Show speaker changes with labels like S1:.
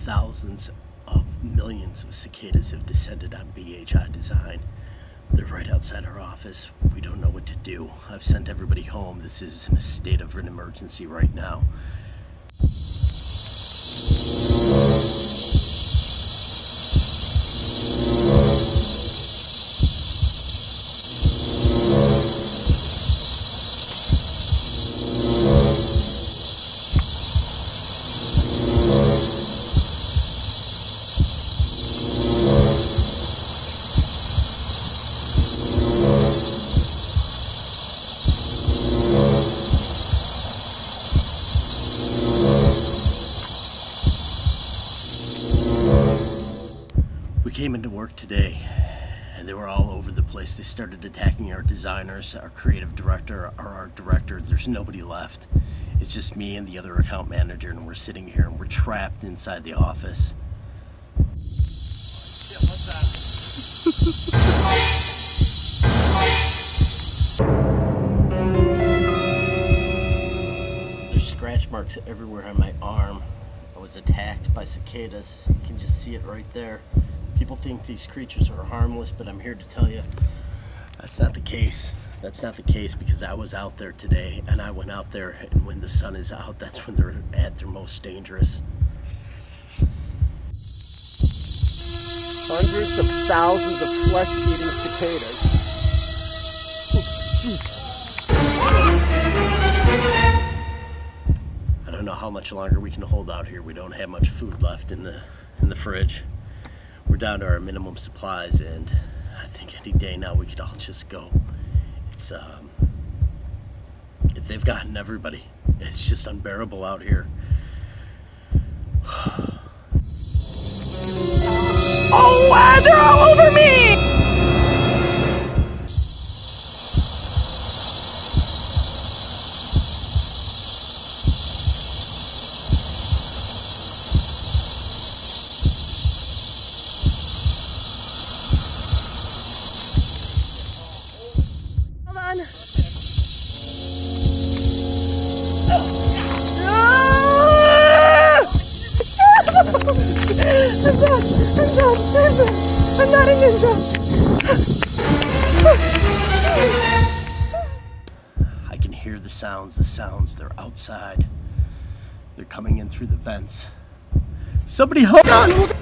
S1: thousands of millions of cicadas have descended on BHI Design. They're right outside our office. We don't know what to do. I've sent everybody home. This is in a state of an emergency right now. We came into work today and they were all over the place. They started attacking our designers, our creative director, our art director. There's nobody left. It's just me and the other account manager, and we're sitting here and we're trapped inside the office. There's scratch marks everywhere on my arm. I was attacked by cicadas. You can just see it right there. People think these creatures are harmless, but I'm here to tell you that's not the case. That's not the case, because I was out there today, and I went out there, and when the sun is out, that's when they're at their most dangerous. Hundreds of thousands of flesh-eating cicadas. I don't know how much longer we can hold out here. We don't have much food left in the fridge. We're down to our minimum supplies, and I think any day now we could all just go. It's they've gotten everybody. It's just unbearable out here.
S2: Oh wow, they're all over me! I'm not an insect.
S1: I can hear the sounds, they're outside. They're coming in through the vents. Somebody hold on!